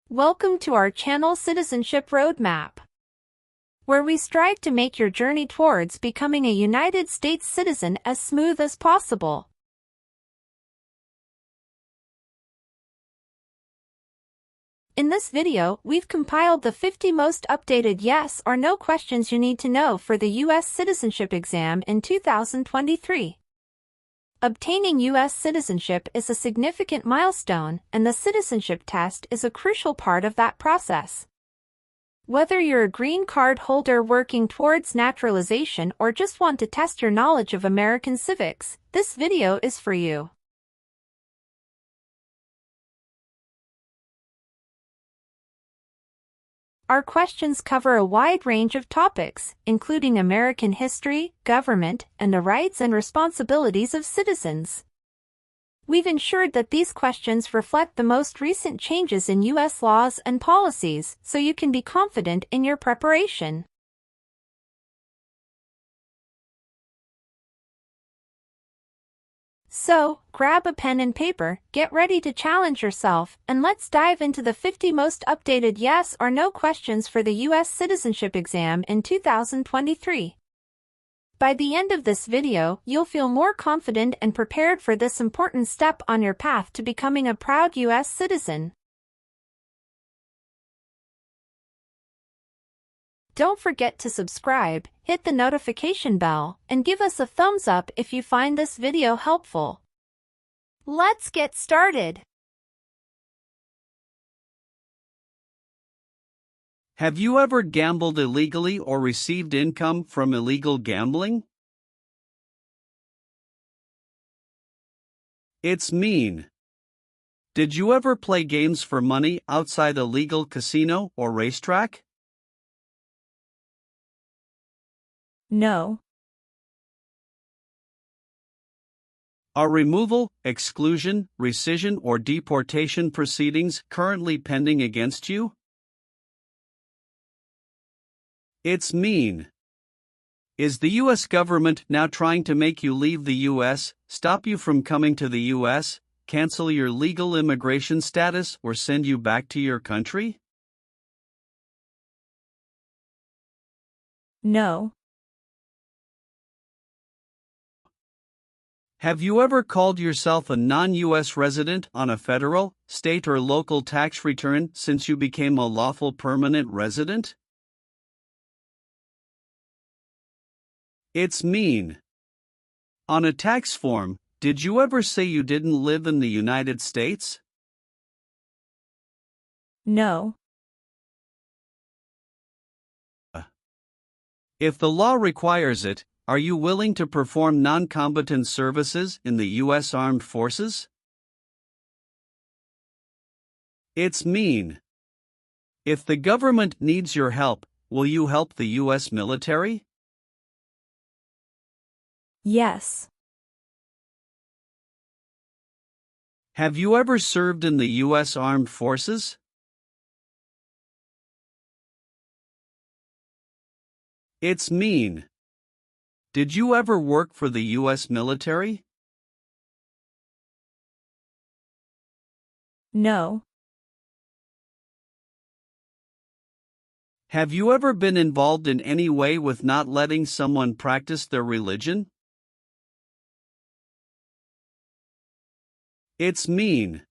Welcome to our channel Citizenship Roadmap, where we strive to make your journey towards becoming a United States citizen as smooth as possible. In this video, we've compiled the 50 most updated yes or no questions you need to know for the U.S. citizenship exam in 2023. Obtaining U.S. citizenship is a significant milestone, and the citizenship test is a crucial part of that process. Whether you're a green card holder working towards naturalization or just want to test your knowledge of American civics, this video is for you. Our questions cover a wide range of topics, including American history, government, and the rights and responsibilities of citizens. We've ensured that these questions reflect the most recent changes in U.S. laws and policies, so you can be confident in your preparation. So, grab a pen and paper, get ready to challenge yourself, and let's dive into the 50 most updated yes or no questions for the U.S. citizenship exam in 2023. By the end of this video, you'll feel more confident and prepared for this important step on your path to becoming a proud U.S. citizen. Don't forget to subscribe, hit the notification bell, and give us a thumbs up if you find this video helpful. Let's get started. Have you ever gambled illegally or received income from illegal gambling? It's mean. Did you ever play games for money outside a legal casino or racetrack? No. Are removal, exclusion, rescission, or deportation proceedings currently pending against you? It's mean. Is the U.S. government now trying to make you leave the U.S., stop you from coming to the U.S., cancel your legal immigration status, or send you back to your country? No. Have you ever called yourself a non-U.S. resident on a federal, state, or local tax return since you became a lawful permanent resident? It's mean. On a tax form, did you ever say you didn't live in the United States? No. If the law requires it, are you willing to perform non-combatant services in the U.S. Armed Forces? It's mean. If the government needs your help, will you help the U.S. military? Yes. Have you ever served in the U.S. Armed Forces? It's mean. Did you ever work for the U.S. military? No. Have you ever been involved in any way with not letting someone practice their religion? It's mean.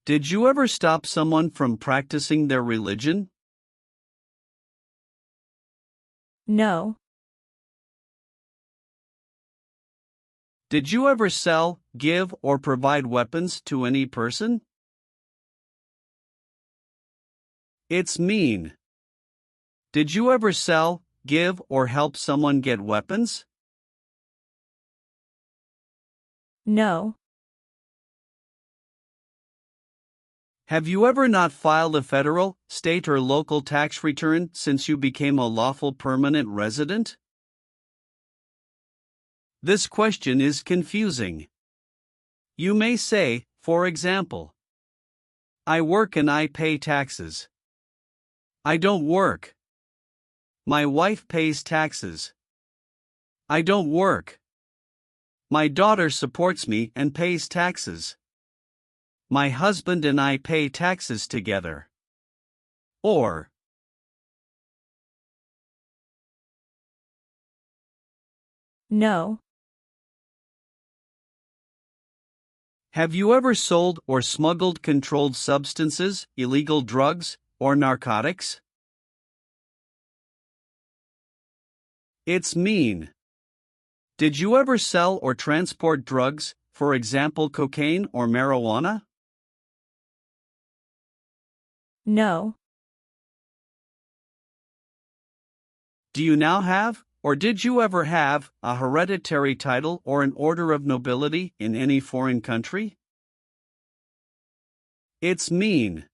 Did you ever stop someone from practicing their religion? No. Did you ever sell, give, or provide weapons to any person? It's mean. Did you ever sell, give, or help someone get weapons? No. Have you ever not filed a federal, state, or local tax return since you became a lawful permanent resident? This question is confusing. You may say, for example, I work and I pay taxes. I don't work. My wife pays taxes. I don't work. My daughter supports me and pays taxes. My husband and I pay taxes together. Or, No. have you ever sold or smuggled controlled substances, illegal drugs, or narcotics? It's mean. Did you ever sell or transport drugs, for example cocaine or marijuana? No. Do you now have, or did you ever have, a hereditary title or an order of nobility in any foreign country? It's mean.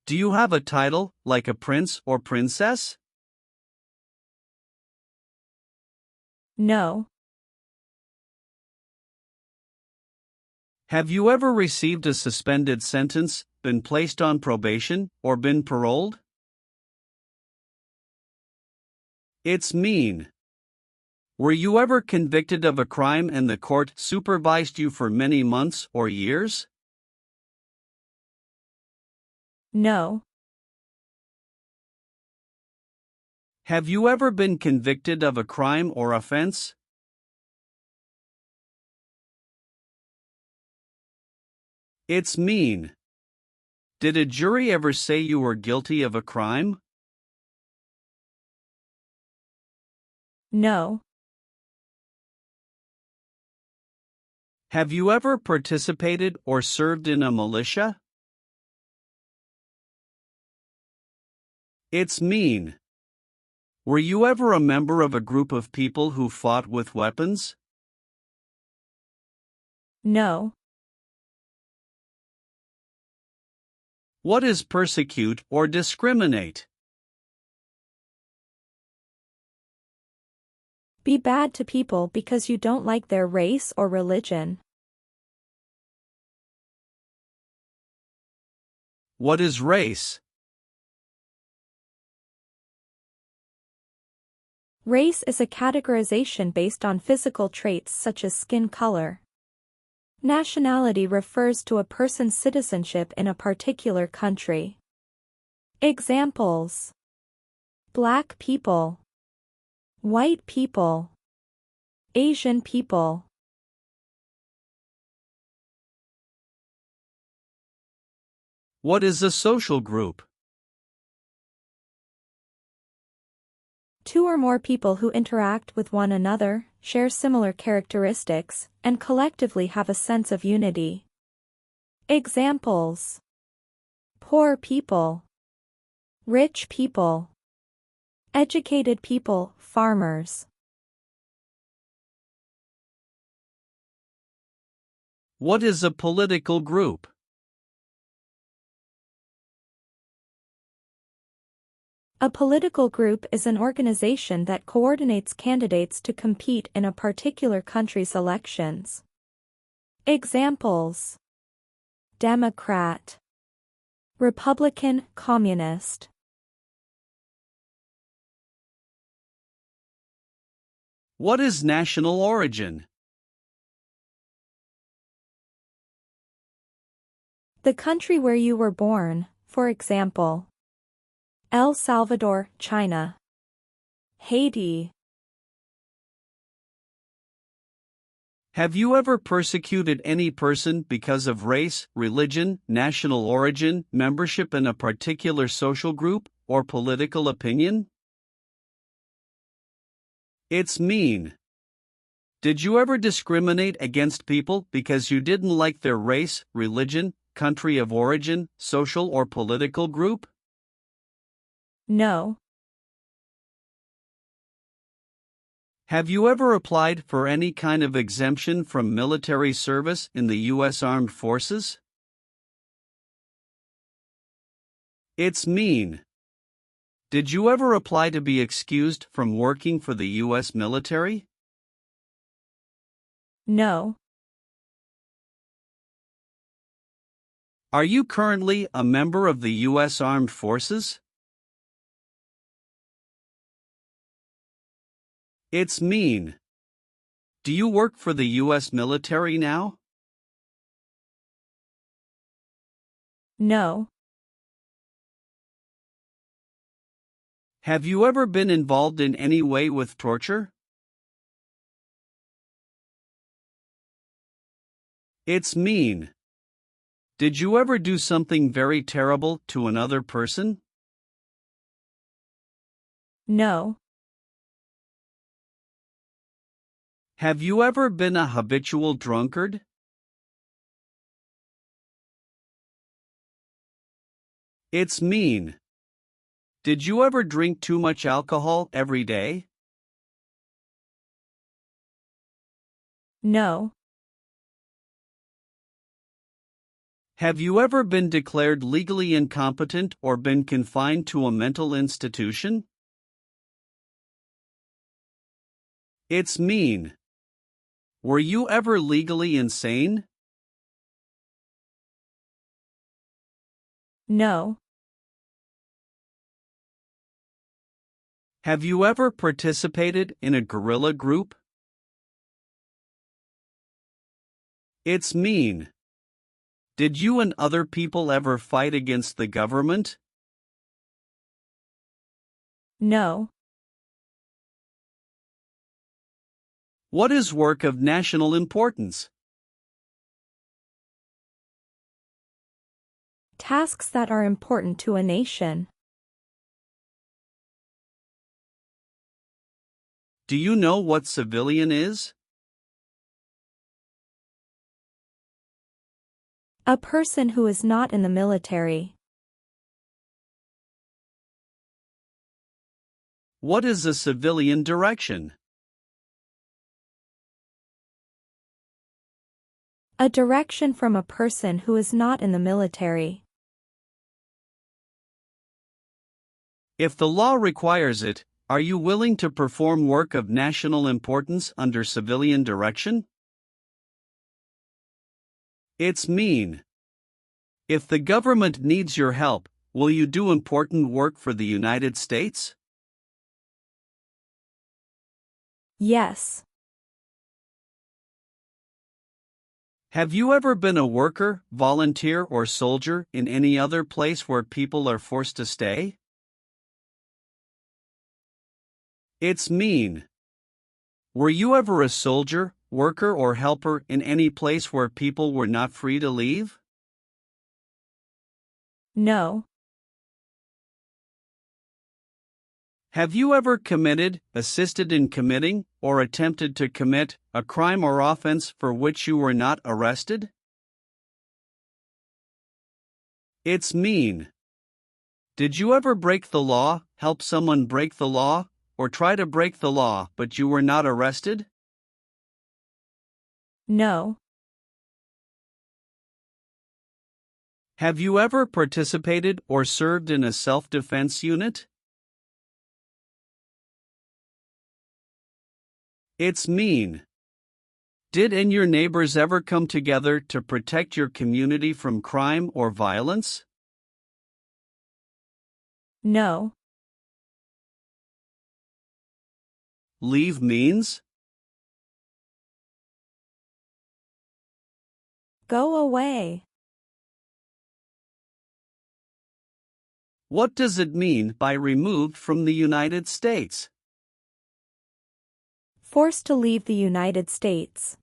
Do you have a title, like a prince or princess? No. Have you ever received a suspended sentence, been placed on probation, or been paroled? It's mean. Were you ever convicted of a crime and the court supervised you for many months or years? No. Have you ever been convicted of a crime or offense? It's mean. Did a jury ever say you were guilty of a crime? No. Have you ever participated or served in a militia? It's mean. Were you ever a member of a group of people who fought with weapons? No. What is persecute or discriminate? Be bad to people because you don't like their race or religion. What is race? Race is a categorization based on physical traits such as skin color. Nationality refers to a person's citizenship in a particular country. Examples: Black people, white people, Asian people. What is a social group? Two or more people who interact with one another, share similar characteristics, and collectively have a sense of unity. Examples: poor people, rich people, educated people, farmers. What is a political group? A political group is an organization that coordinates candidates to compete in a particular country's elections. Examples: Democrat, Republican, Communist. What is national origin? The country where you were born, for example, El Salvador, China, Haiti. Have you ever persecuted any person because of race, religion, national origin, membership in a particular social group, or political opinion? It's mean. Did you ever discriminate against people because you didn't like their race, religion, country of origin, social or political group? No. Have you ever applied for any kind of exemption from military service in the U.S. Armed Forces? It's mean. Did you ever apply to be excused from working for the U.S. military? No. Are you currently a member of the U.S. Armed Forces? It's mean. Do you work for the U.S. military now? No. Have you ever been involved in any way with torture? It's mean. Did you ever do something very terrible to another person? No. Have you ever been a habitual drunkard? It's mean. Did you ever drink too much alcohol every day? No. Have you ever been declared legally incompetent or been confined to a mental institution? It's mean. Were you ever legally insane? No. Have you ever participated in a guerrilla group? It's mean. Did you and other people ever fight against the government? No. What is work of national importance? Tasks that are important to a nation. Do you know what civilian is? A person who is not in the military. What is a civilian direction? A direction from a person who is not in the military. If the law requires it, are you willing to perform work of national importance under civilian direction? It's mean. If the government needs your help, will you do important work for the United States? Yes. Have you ever been a worker, volunteer, or soldier in any other place where people are forced to stay? It's mean. Were you ever a soldier, worker, or helper in any place where people were not free to leave? No. Have you ever committed, assisted in committing, or attempted to commit a crime or offense for which you were not arrested? It's mean. Did you ever break the law, help someone break the law, or try to break the law but you were not arrested? No. Have you ever participated or served in a self-defense unit? It's mean. Did and your neighbors ever come together to protect your community from crime or violence? No. Leave means? Go away. What does it mean by removed from the United States? Forced to leave the United States.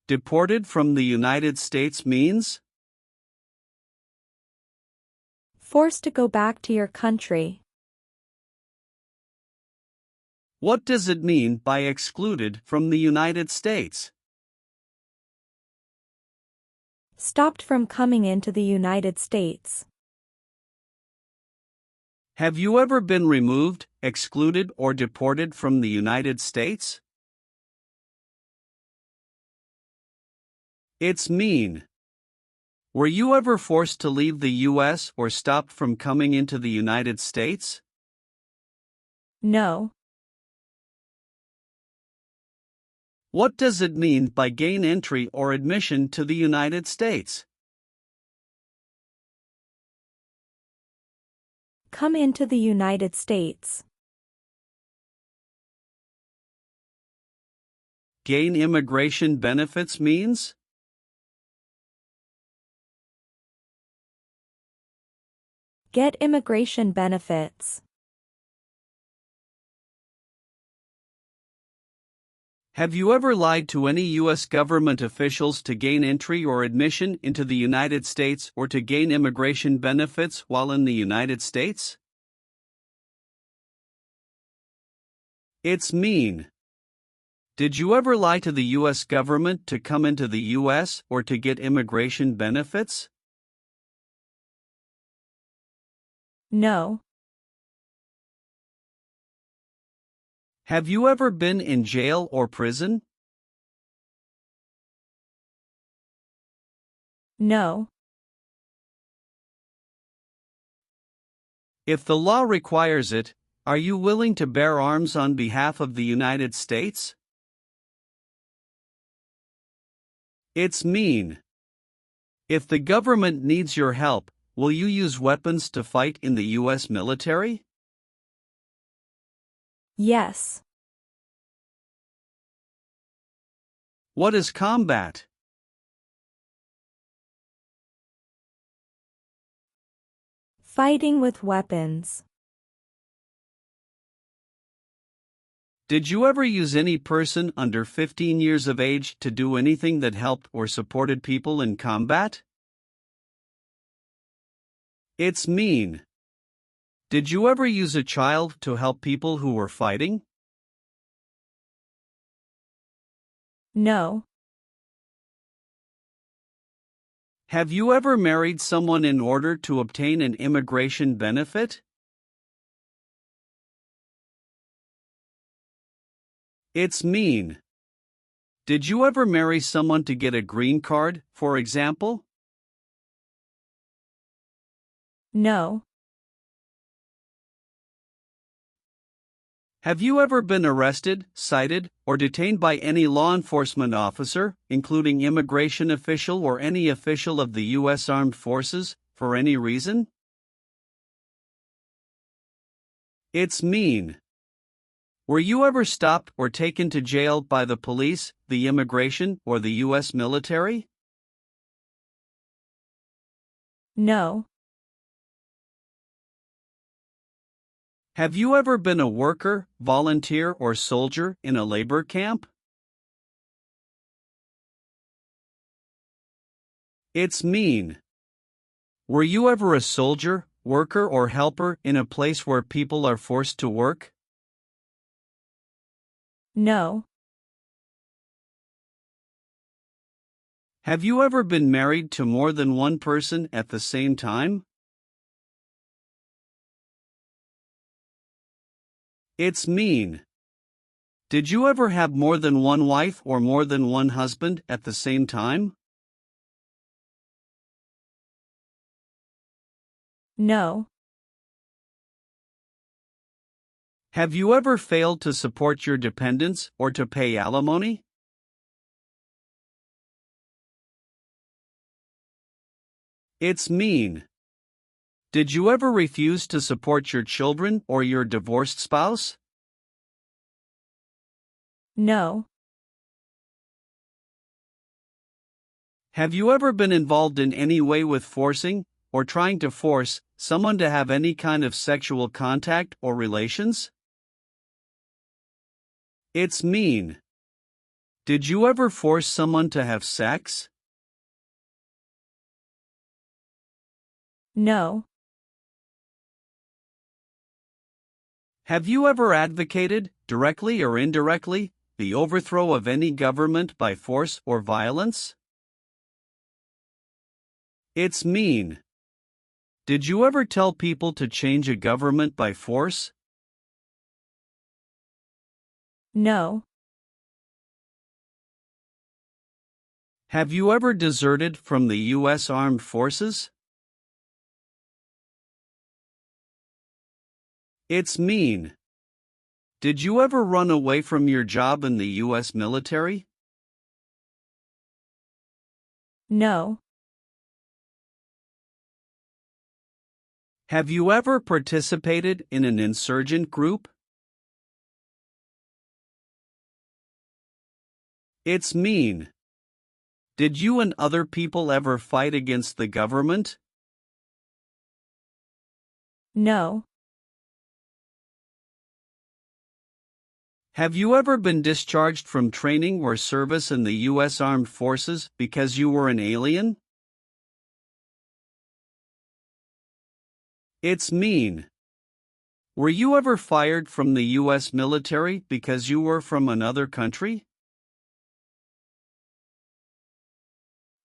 Deported from the United States means? Forced to go back to your country. What does it mean by excluded from the United States? Stopped from coming into the United States. Have you ever been removed, excluded, or deported from the United States? It's mean. Were you ever forced to leave the U.S. or stopped from coming into the United States? No. What does it mean by gain entry or admission to the United States? Come into the United States. Gain immigration benefits means? Get immigration benefits. Have you ever lied to any U.S. government officials to gain entry or admission into the United States or to gain immigration benefits while in the United States? It's mean. Did you ever lie to the U.S. government to come into the U.S. or to get immigration benefits? No. Have you ever been in jail or prison? No. If the law requires it, are you willing to bear arms on behalf of the United States? It's mean. If the government needs your help, will you use weapons to fight in the U.S. military? Yes. What is combat? Fighting with weapons. Did you ever use any person under 15 years of age to do anything that helped or supported people in combat? It's mean. Did you ever use a child to help people who were fighting? No. Have you ever married someone in order to obtain an immigration benefit? It's mean. Did you ever marry someone to get a green card, for example? No. Have you ever been arrested, cited, or detained by any law enforcement officer, including immigration official or any official of the U.S. Armed Forces, for any reason? It's mean. Were you ever stopped or taken to jail by the police, the immigration, or the U.S. military? No. Have you ever been a worker, volunteer, or soldier in a labor camp? It's mean. Were you ever a soldier, worker, or helper in a place where people are forced to work? No. Have you ever been married to more than one person at the same time? It's mean. Did you ever have more than one wife or more than one husband at the same time? No. Have you ever failed to support your dependents or to pay alimony? It's mean. Did you ever refuse to support your children or your divorced spouse? No. Have you ever been involved in any way with forcing, or trying to force, someone to have any kind of sexual contact or relations? It's mean. Did you ever force someone to have sex? No. Have you ever advocated, directly or indirectly, the overthrow of any government by force or violence? It's mean. Did you ever tell people to change a government by force? No. Have you ever deserted from the U.S. Armed Forces? It's mean. Did you ever run away from your job in the U.S. military? No. Have you ever participated in an insurgent group? It's mean. Did you and other people ever fight against the government? No. Have you ever been discharged from training or service in the U.S. Armed Forces because you were an alien? It's mean. Were you ever fired from the U.S. military because you were from another country?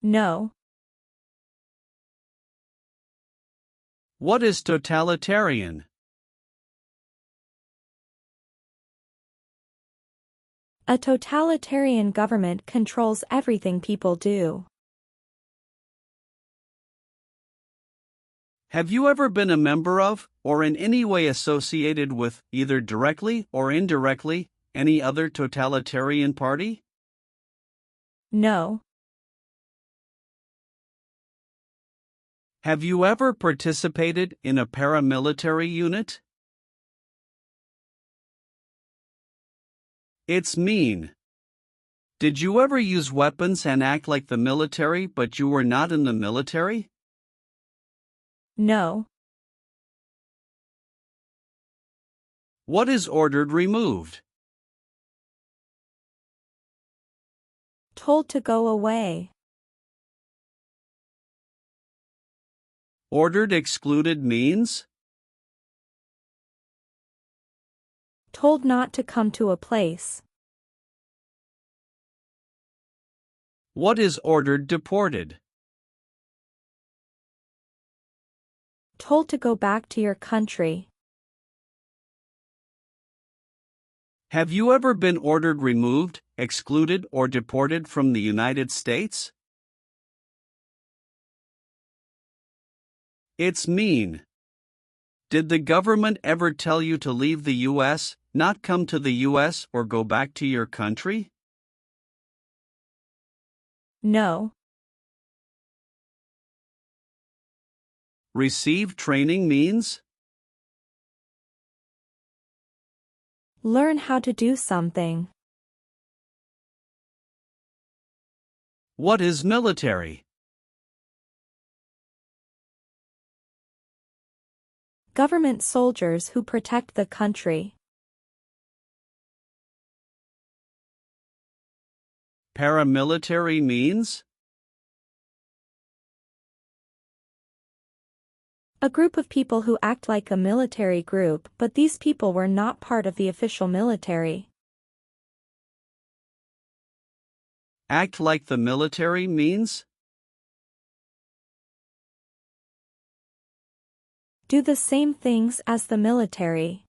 No. What is totalitarian? A totalitarian government controls everything people do. Have you ever been a member of, or in any way associated with, either directly or indirectly, any other totalitarian party? No. Have you ever participated in a paramilitary unit? It's mean. Did you ever use weapons and act like the military but you were not in the military? No. What is ordered removed? Told to go away. Ordered excluded means? Told not to come to a place. What is ordered deported? Told to go back to your country. Have you ever been ordered removed, excluded, or deported from the United States? It's mean. Did the government ever tell you to leave the U.S., not come to the U.S., or go back to your country? No. Receive training means? Learn how to do something. What is military? Government soldiers who protect the country. Paramilitary means? A group of people who act like a military group, but these people were not part of the official military. Act like the military means? Do the same things as the military.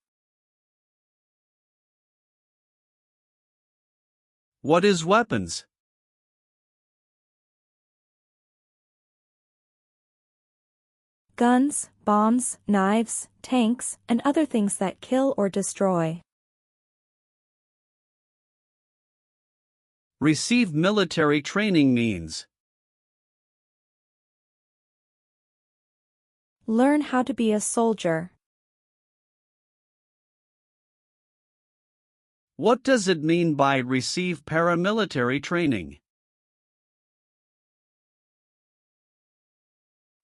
What is weapons? Guns, bombs, knives, tanks, and other things that kill or destroy. Receive military training means? Learn how to be a soldier. What does it mean by receive paramilitary training?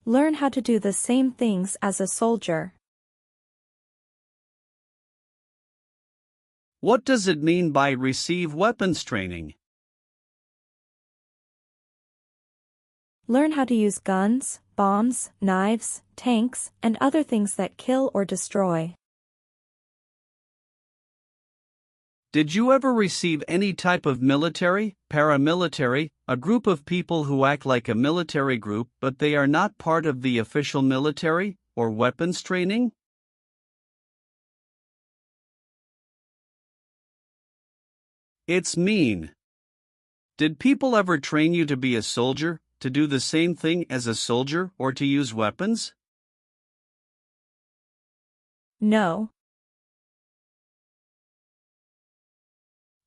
Learn how to do the same things as a soldier. What does it mean by receive weapons training? Learn how to use guns, bombs, knives, tanks, and other things that kill or destroy. Did you ever receive any type of military, paramilitary, a group of people who act like a military group but they are not part of the official military, or weapons training? It's mean. Did people ever train you to be a soldier, to do the same thing as a soldier, or to use weapons? No.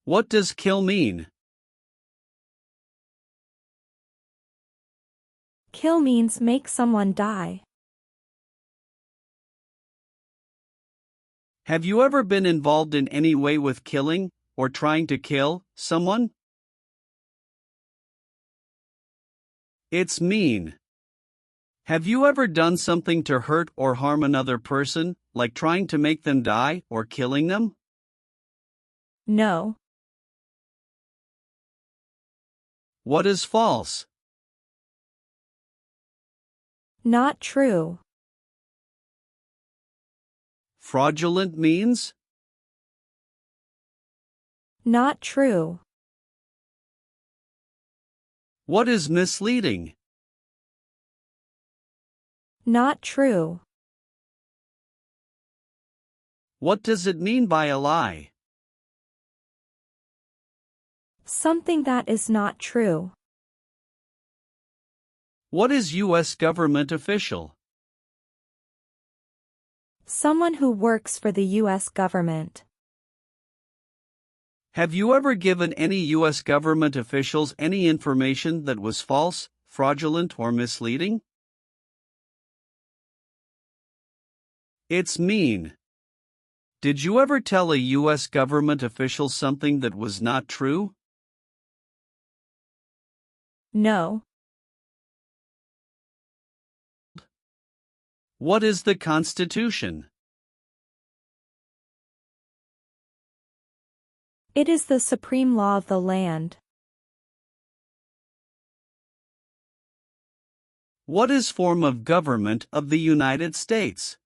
What does kill mean? Kill means make someone die. Have you ever been involved in any way with killing, or trying to kill, someone? It's mean. Have you ever done something to hurt or harm another person, like trying to make them die or killing them? No. What is false? Not true. Fraudulent means? Not true. What is misleading? Not true. What does it mean by a lie? Something that is not true. What is U.S. government official? Someone who works for the U.S. government. Have you ever given any U.S. government officials any information that was false, fraudulent, or misleading? It's mean. Did you ever tell a U.S. government official something that was not true? No. What is the Constitution? It is the supreme law of the land. What is form of government of the United States?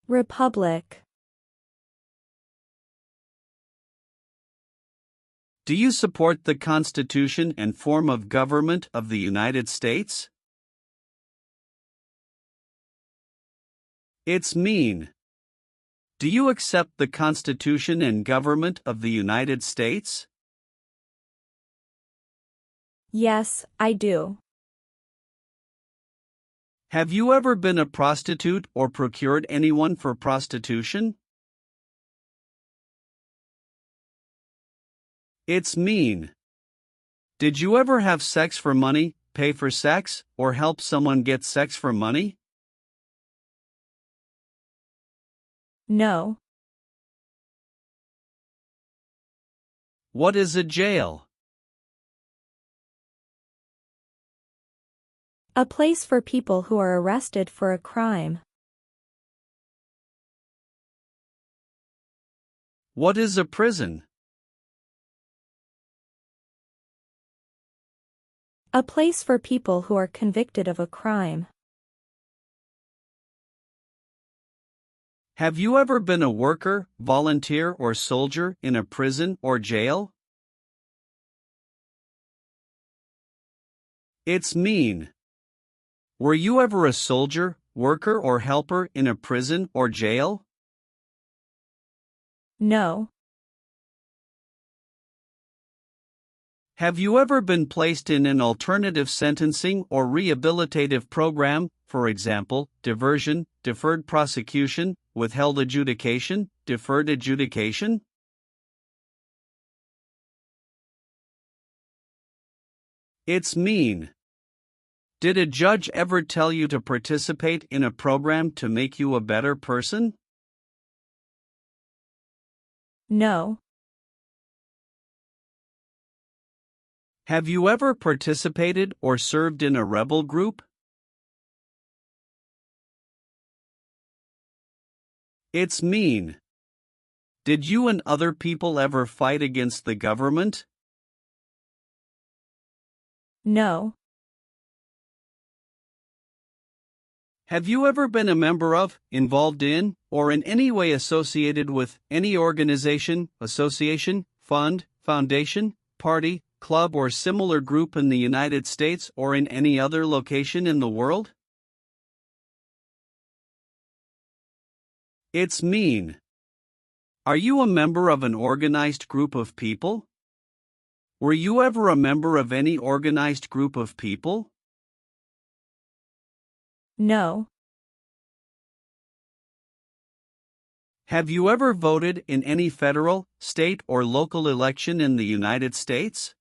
Republic. Do you support the Constitution and form of government of the United States? It's mean. Do you accept the Constitution and government of the United States? Yes, I do. Have you ever been a prostitute or procured anyone for prostitution? It's mean. Did you ever have sex for money, pay for sex, or help someone get sex for money? No. What is a jail? A place for people who are arrested for a crime. What is a prison? A place for people who are convicted of a crime. Have you ever been a worker, volunteer, or soldier in a prison or jail? It's mean. Were you ever a soldier, worker, or helper in a prison or jail? No. Have you ever been placed in an alternative sentencing or rehabilitative program, for example, diversion, deferred prosecution, withheld adjudication, deferred adjudication? It's mean. Did a judge ever tell you to participate in a program to make you a better person? No. Have you ever participated or served in a rebel group? It's mean. Did you and other people ever fight against the government? No. Have you ever been a member of, involved in, or in any way associated with any organization, association, fund, foundation, party, club, or similar group in the United States or in any other location in the world? It's mean. Are you a member of an organized group of people? Were you ever a member of any organized group of people? No. Have you ever voted in any federal, state, or local election in the United States?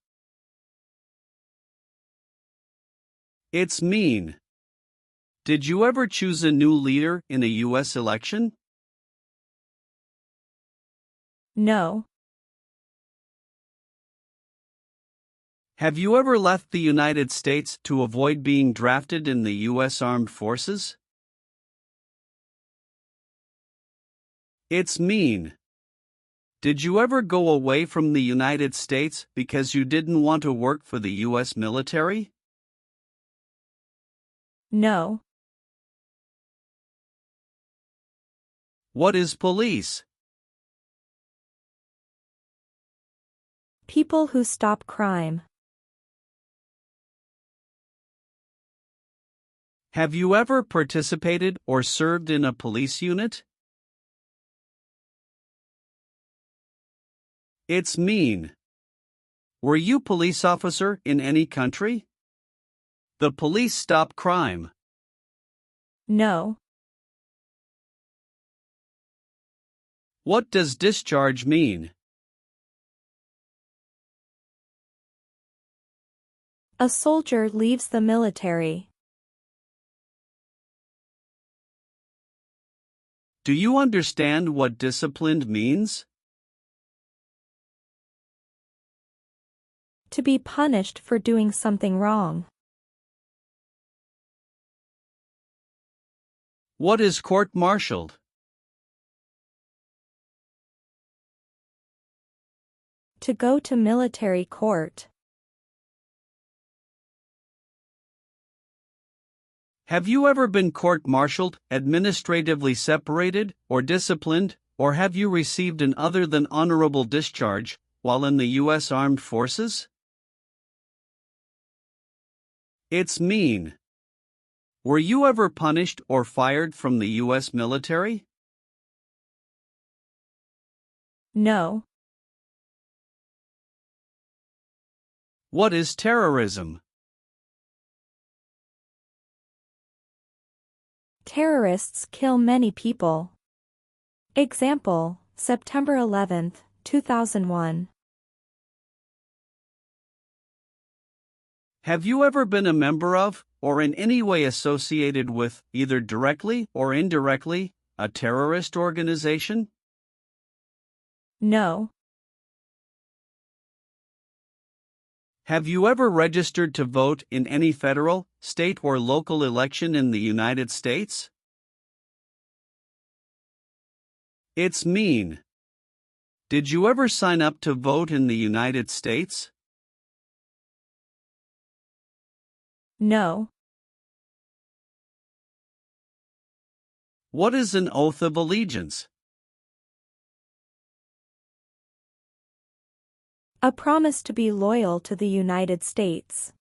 It's mean. Did you ever choose a new leader in a U.S. election? No. Have you ever left the United States to avoid being drafted in the U.S. Armed Forces? It's mean. Did you ever go away from the United States because you didn't want to work for the U.S. military? No. What is police? People who stop crime. Have you ever participated or served in a police unit? It's mean. Were you police officer in any country? The police stop crime. No. What does discharge mean? A soldier leaves the military. Do you understand what disciplined means? To be punished for doing something wrong. What is court-martialed? To go to military court. Have you ever been court-martialed, administratively separated, or disciplined, or have you received an other than honorable discharge while in the U.S. Armed Forces? It's mean. Were you ever punished or fired from the U.S. military? No. What is terrorism? Terrorists kill many people. Example, September 11, 2001. Have you ever been a member of, or in any way associated with, either directly or indirectly, a terrorist organization? No. Have you ever registered to vote in any federal, state, or local election in the United States? It's mean. Did you ever sign up to vote in the United States? No. What is an oath of allegiance? A promise to be loyal to the United States.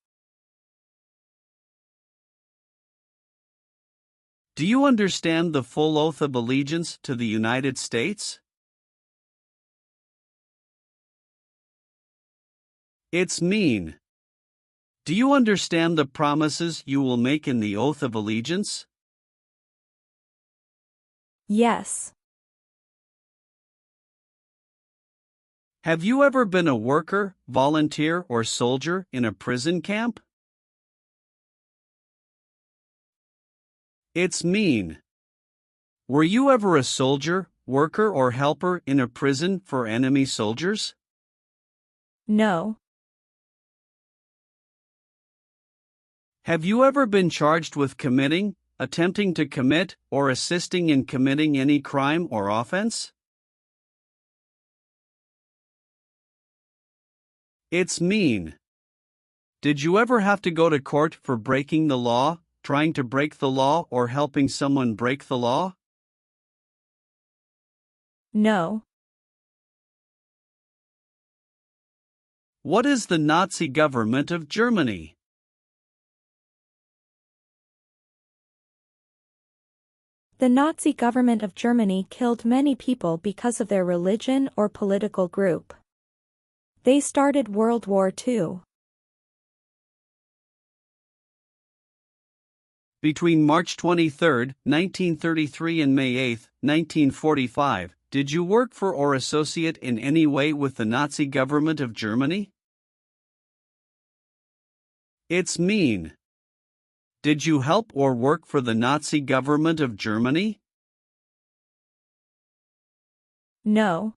Do you understand the full oath of allegiance to the United States? It's mean. Do you understand the promises you will make in the oath of allegiance? Yes. Have you ever been a worker, volunteer, or soldier in a prison camp? It's mean. Were you ever a soldier, worker, or helper in a prison for enemy soldiers? No. Have you ever been charged with committing, attempting to commit, or assisting in committing any crime or offense? It's mean. Did you ever have to go to court for breaking the law, trying to break the law, or helping someone break the law? No. What is the Nazi government of Germany? The Nazi government of Germany killed many people because of their religion or political group. They started World War II. Between March 23, 1933 and May 8, 1945, did you work for or associate in any way with the Nazi government of Germany? It's mean. Did you help or work for the Nazi government of Germany? No.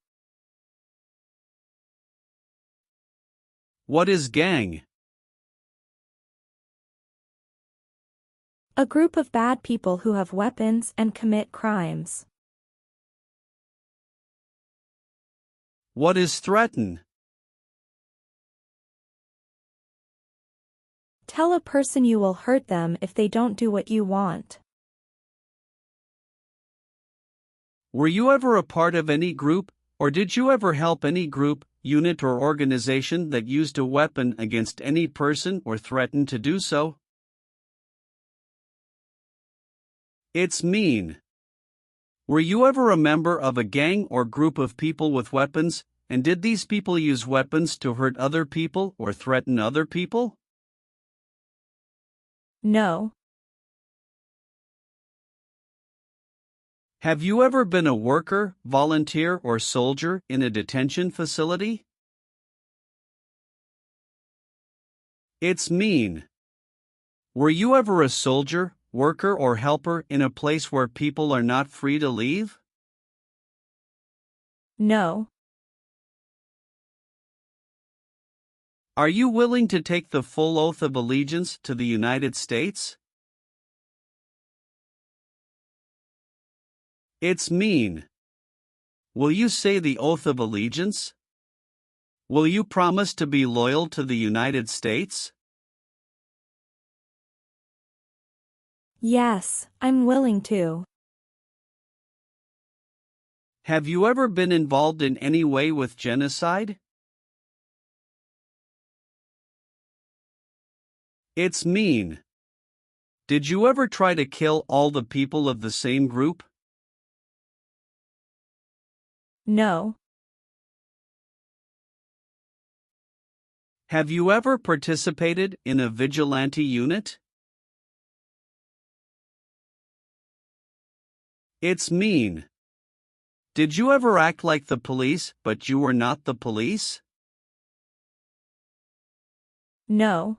What is gang? A group of bad people who have weapons and commit crimes. What is threaten? Tell a person you will hurt them if they don't do what you want. Were you ever a part of any group, or did you ever help any group, unit or organization that used a weapon against any person or threatened to do so? It's mean. Were you ever a member of a gang or group of people with weapons, and did these people use weapons to hurt other people or threaten other people? No. Have you ever been a worker, volunteer, or soldier in a detention facility? It's mean. Were you ever a soldier, worker, or helper in a place where people are not free to leave? No. Are you willing to take the full oath of allegiance to the United States? It's mean. Will you say the oath of allegiance? Will you promise to be loyal to the United States? Yes, I'm willing to. Have you ever been involved in any way with genocide? It's mean. Did you ever try to kill all the people of the same group? No. Have you ever participated in a vigilante unit? It's mean. Did you ever act like the police, but you were not the police? No.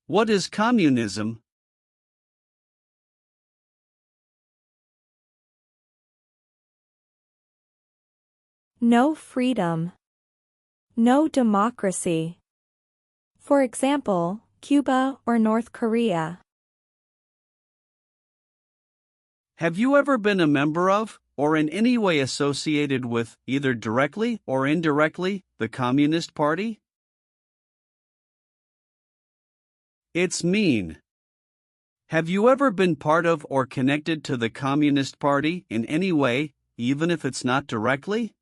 What is communism? No freedom. No democracy. For example, Cuba or North Korea. Have you ever been a member of, or in any way associated with, either directly or indirectly, the Communist Party? It's mean. Have you ever been part of or connected to the Communist Party in any way, even if it's not directly?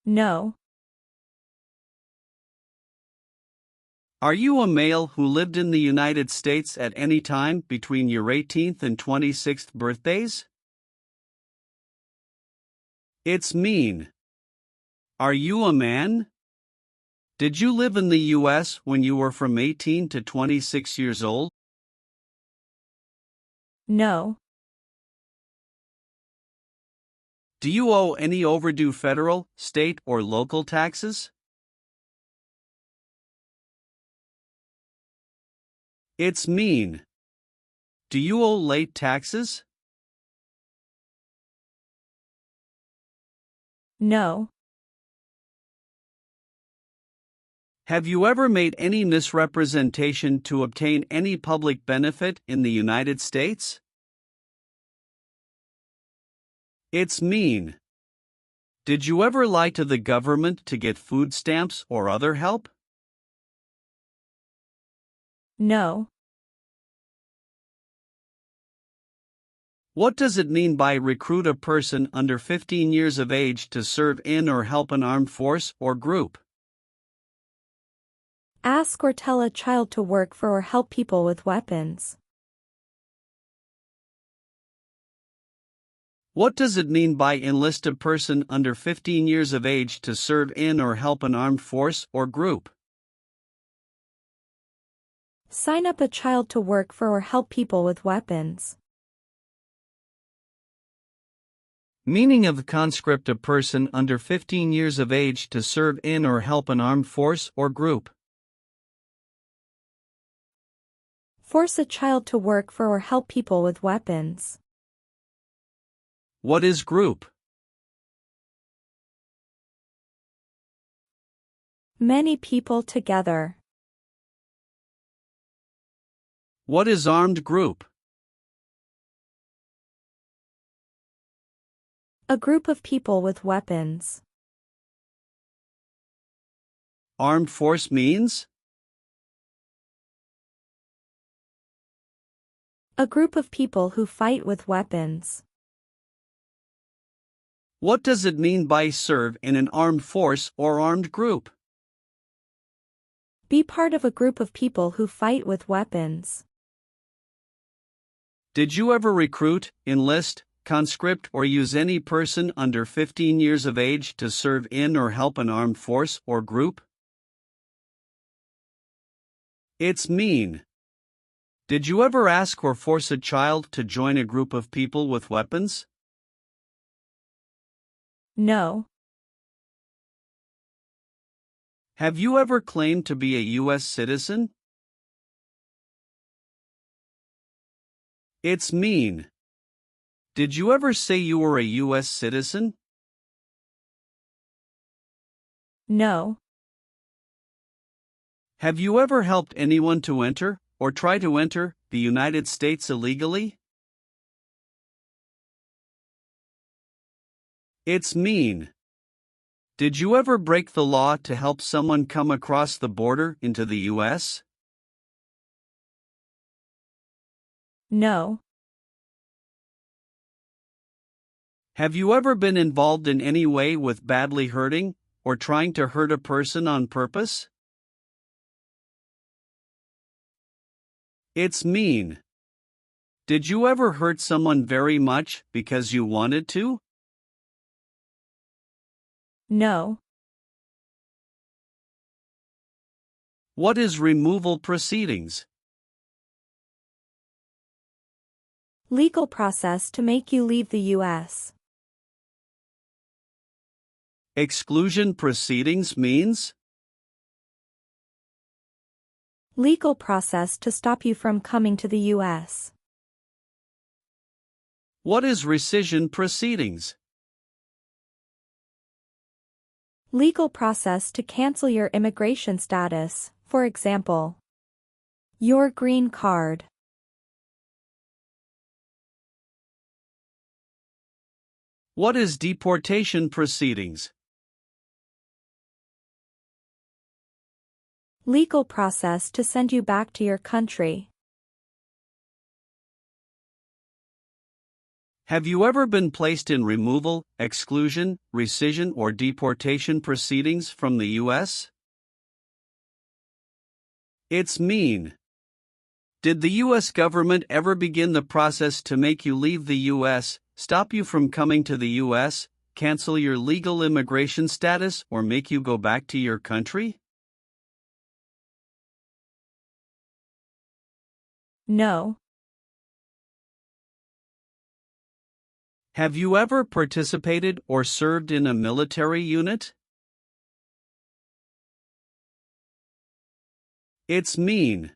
No. Are you a male who lived in the United States at any time between your 18th and 26th birthdays? It's mean. Are you a man? Did you live in the U.S. when you were from 18 to 26 years old? No. Do you owe any overdue federal, state, or local taxes? It's mean. Do you owe late taxes? No. Have you ever made any misrepresentation to obtain any public benefit in the United States? It's mean. Did you ever lie to the government to get food stamps or other help? No. What does it mean by recruit a person under 15 years of age to serve in or help an armed force or group? Ask or tell a child to work for or help people with weapons. What does it mean by enlist a person under 15 years of age to serve in or help an armed force or group? Sign up a child to work for or help people with weapons. Meaning of the conscript: a person under 15 years of age to serve in or help an armed force or group. Force a child to work for or help people with weapons. What is group? Many people together. What is armed group? A group of people with weapons. Armed force means? A group of people who fight with weapons. What does it mean by serve in an armed force or armed group? Be part of a group of people who fight with weapons. Did you ever recruit, enlist, conscript, or use any person under 15 years of age to serve in or help an armed force or group? It's mean. Did you ever ask or force a child to join a group of people with weapons? No. Have you ever claimed to be a U.S. citizen? It's mean. Did you ever say you were a U.S. citizen? No. Have you ever helped anyone to enter, or try to enter, the United States illegally? It's mean. Did you ever break the law to help someone come across the border into the U.S.? No. Have you ever been involved in any way with badly hurting, or trying to hurt a person on purpose? It's mean. Did you ever hurt someone very much because you wanted to? No. What is removal proceedings? Legal process to make you leave the U.S. Exclusion proceedings means? Legal process to stop you from coming to the U.S. What is rescission proceedings? Legal process to cancel your immigration status, for example, your green card. What is deportation proceedings? Legal process to send you back to your country. Have you ever been placed in removal, exclusion, rescission, or deportation proceedings from the U.S.? It's mean. Did the U.S. government ever begin the process to make you leave the U.S., stop you from coming to the U.S., cancel your legal immigration status, or make you go back to your country? No. Have you ever participated or served in a military unit? It's mean.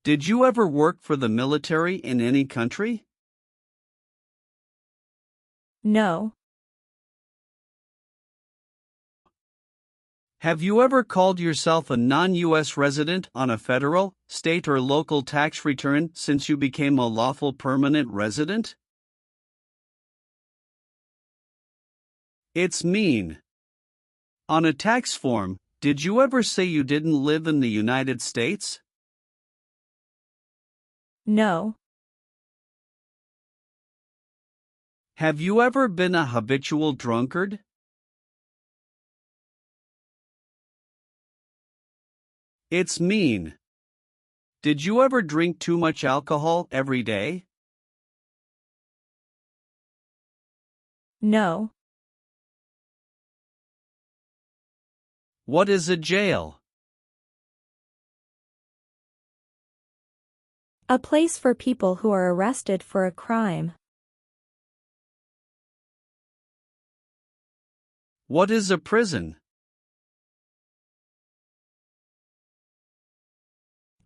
Did you ever work for the military in any country? No. Have you ever called yourself a non-U.S. resident on a federal, state, or local tax return since you became a lawful permanent resident? It's mean. On a tax form, did you ever say you didn't live in the United States? No. Have you ever been a habitual drunkard? It's mean. Did you ever drink too much alcohol every day? No. What is a jail? A place for people who are arrested for a crime. What is a prison?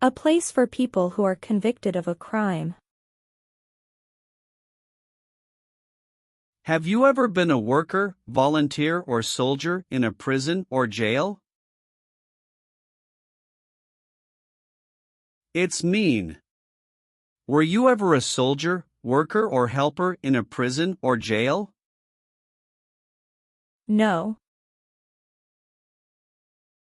A place for people who are convicted of a crime. Have you ever been a worker, volunteer, or soldier in a prison or jail? It's mean. Were you ever a soldier, worker, or helper in a prison or jail? No.